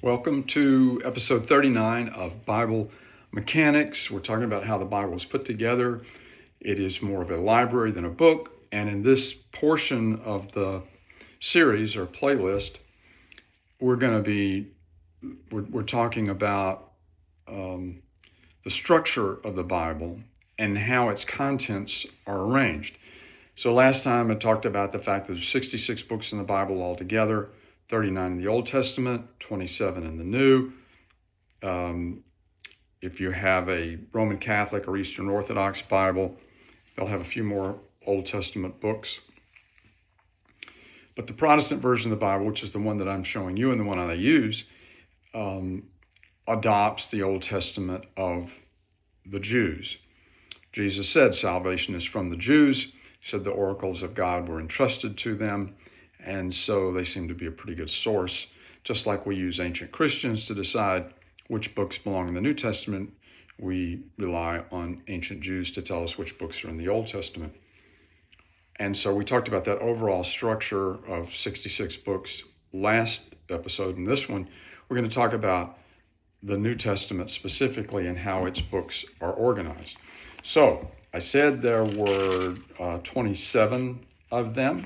Welcome to episode 39 of Bible Mechanics. We're talking about how the Bible is put together. It is more of a library than a book. And in this portion of the series or playlist, we're talking about the structure of the Bible and how its contents are arranged. So last time I talked about the fact that there's 66 books in the Bible altogether, 39 in the Old Testament, 27 in the New. If you have a Roman Catholic or Eastern Orthodox Bible, they'll have a few more Old Testament books. But the Protestant version of the Bible, which is the one that I'm showing you and the one I use, adopts the Old Testament of the Jews. Jesus said salvation is from the Jews. He said the oracles of God were entrusted to them. And so they seem to be a pretty good source. Just like we use ancient Christians to decide which books belong in the New Testament, we rely on ancient Jews to tell us which books are in the Old Testament. And so we talked about that overall structure of 66 books last episode. In this one, we're going to talk about the New Testament specifically and how its books are organized. So I said there were 27 of them,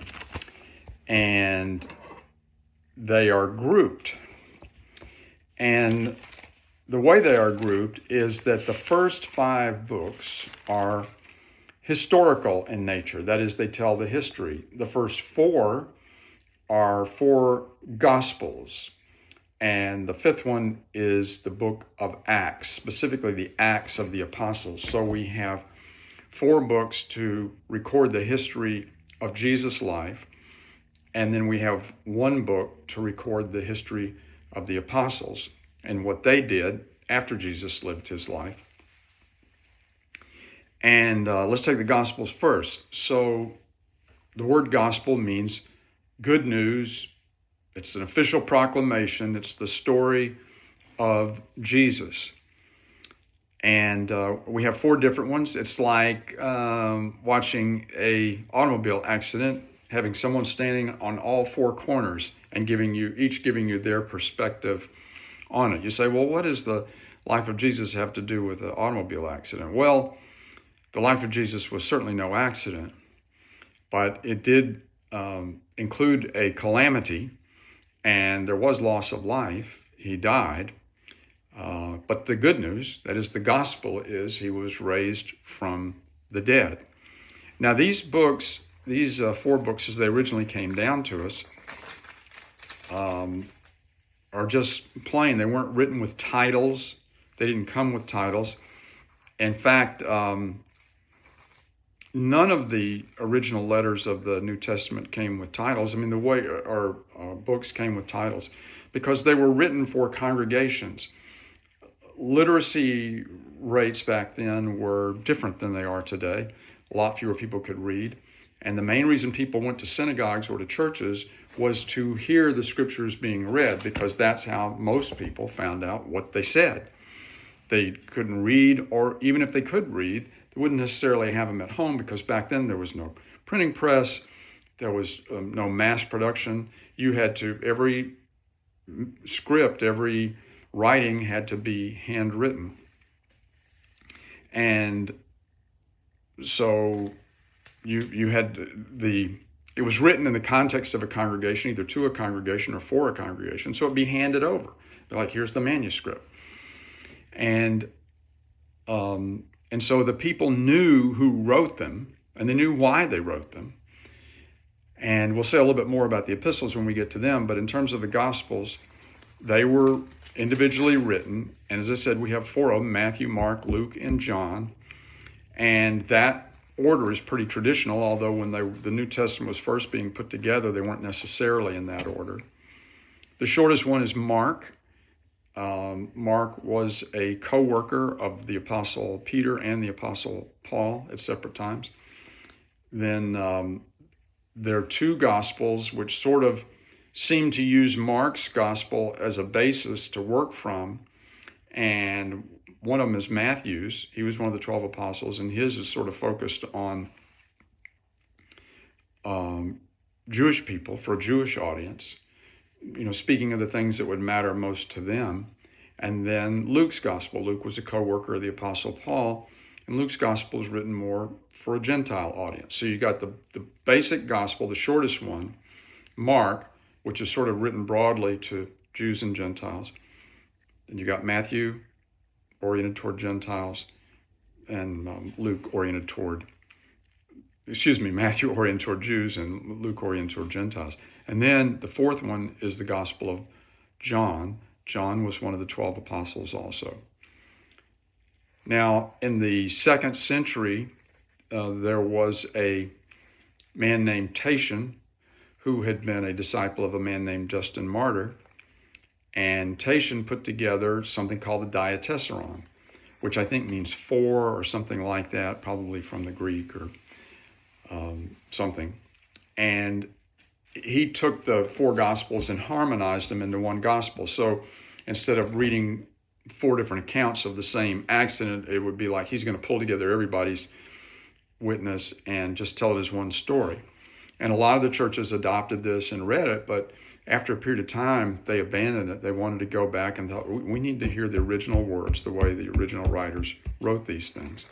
and they are grouped. And the way they are grouped is that the first 5 books are historical in nature. That is, they tell the history. The first 4 are 4 Gospels. And the 5th one is the book of Acts, specifically the Acts of the Apostles. So we have 4 books to record the history of Jesus' life. And then we have 1 book to record the history of the apostles and what they did after Jesus lived his life. And let's take the Gospels first. So the word gospel means good news. It's an official proclamation. It's the story of Jesus. And we have 4 different ones. It's like watching an automobile accident, having someone standing on all 4 corners and giving you their perspective on it. You say, well, what does the life of Jesus have to do with an automobile accident? Well, the life of Jesus was certainly no accident, but it did include a calamity, and there was loss of life. He died. But the good news, that is the gospel, is he was raised from the dead. Now these 4 books, as they originally came down to us, are just plain. They weren't written with titles. They didn't come with titles. In fact, none of the original letters of the New Testament came with titles. I mean, the way our books came with titles, because they were written for congregations. Literacy rates back then were different than they are today. A lot fewer people could read. And the main reason people went to synagogues or to churches was to hear the scriptures being read, because that's how most people found out what they said. They couldn't read, or even if they could read, they wouldn't necessarily have them at home, because back then there was no printing press, there was no mass production. You had to, every script, every writing had to be handwritten. And so you had it was written in the context of a congregation, either to a congregation or for a congregation. So it'd be handed over. They're like, here's the manuscript. And so the people knew who wrote them, and they knew why they wrote them. And we'll say a little bit more about the epistles when we get to them, but in terms of the Gospels, they were individually written. And as I said, we have 4 of them: Matthew, Mark, Luke, and John. And that order is pretty traditional, although when the New Testament was first being put together, they weren't necessarily in that order. The shortest one is Mark. Mark was a co-worker of the Apostle Peter and the Apostle Paul at separate times. Then there are 2 Gospels which sort of seem to use Mark's Gospel as a basis to work from, and one of them is Matthew's. He was one of the 12 apostles, and his is sort of focused on Jewish people, for a Jewish audience. speaking of the things that would matter most to them. And then Luke's gospel. Luke was a co-worker of the Apostle Paul, and Luke's gospel is written more for a Gentile audience. So you got the basic gospel, the shortest one, Mark, which is sort of written broadly to Jews and Gentiles. Then you got Matthew, oriented toward Gentiles, and Matthew oriented toward Jews, and Luke oriented toward Gentiles. And then the fourth one is the Gospel of John. John was one of the 12 apostles also. Now, in the 2nd century, there was a man named Tatian who had been a disciple of a man named Justin Martyr. And Tatian put together something called the Diatessaron, which I think means four or something like that, probably from the Greek or something. And he took the four Gospels and harmonized them into one Gospel. So instead of reading four different accounts of the same accident, it would be like he's going to pull together everybody's witness and just tell it as one story. And a lot of the churches adopted this and read it, but after a period of time, they abandoned it. They wanted to go back and thought, we need to hear the original words, the way the original writers wrote these things.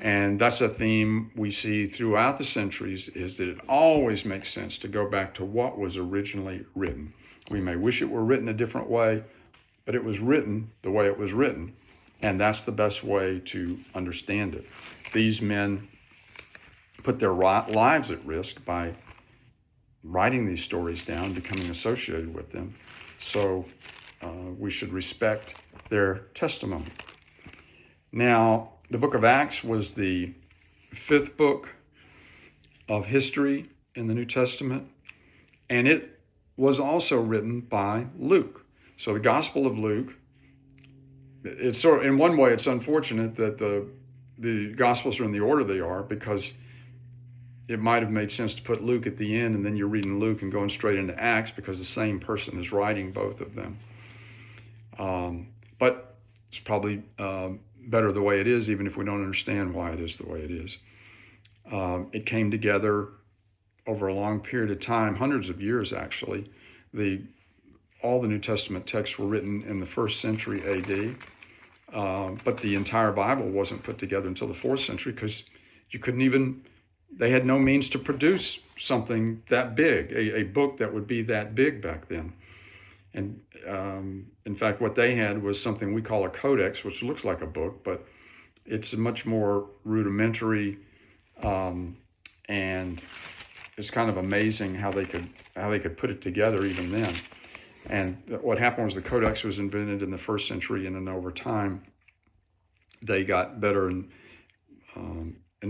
And that's a theme we see throughout the centuries, is that it always makes sense to go back to what was originally written. We may wish it were written a different way, but it was written the way it was written. And that's the best way to understand it. These men put their lives at risk by writing these stories down, becoming associated with them. So we should respect their testimony. Now, the book of Acts was the 5th book of history in the New Testament, and it was also written by Luke. So the Gospel of Luke, it's sort of, in one way, it's unfortunate that the Gospels are in the order they are, because it might have made sense to put Luke at the end, and then you're reading Luke and going straight into Acts, because the same person is writing both of them. But it's probably better the way it is, even if we don't understand why it is the way it is. It came together over a long period of time, hundreds of years actually. All the New Testament texts were written in the 1st century AD, but the entire Bible wasn't put together until the 4th century, because they had no means to produce something that big, a book that would be that big back then. And in fact, what they had was something we call a codex, which looks like a book, but it's a much more rudimentary, and it's kind of amazing how they could put it together even then. And what happened was the codex was invented in the 1st century, and then over time they got better and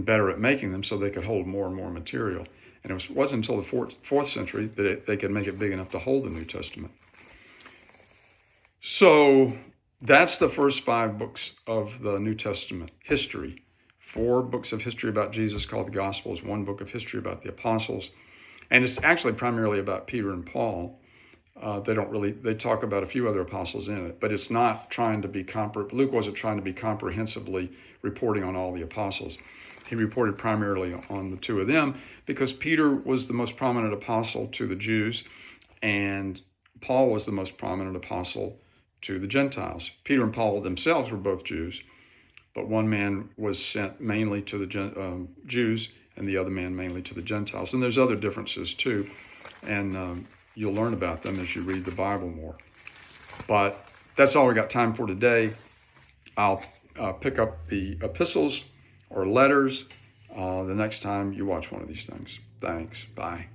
better at making them, so they could hold more and more material. And it wasn't until the 4th century that they could make it big enough to hold the New Testament. So that's the first 5 books of the New Testament history. 4 books of history about Jesus called the Gospels, 1 book of history about the apostles. And it's actually primarily about Peter and Paul. They talk about a few other apostles in it, but it's not trying to be Luke wasn't trying to be comprehensively reporting on all the apostles. He reported primarily on the 2 of them, because Peter was the most prominent apostle to the Jews, and Paul was the most prominent apostle to the Gentiles. Peter and Paul themselves were both Jews, but one man was sent mainly to the Jews, and the other man mainly to the Gentiles. And there's other differences too, and you'll learn about them as you read the Bible more. But that's all we got time for today. I'll pick up the epistles or letters the next time you watch one of these things. Thanks. Bye.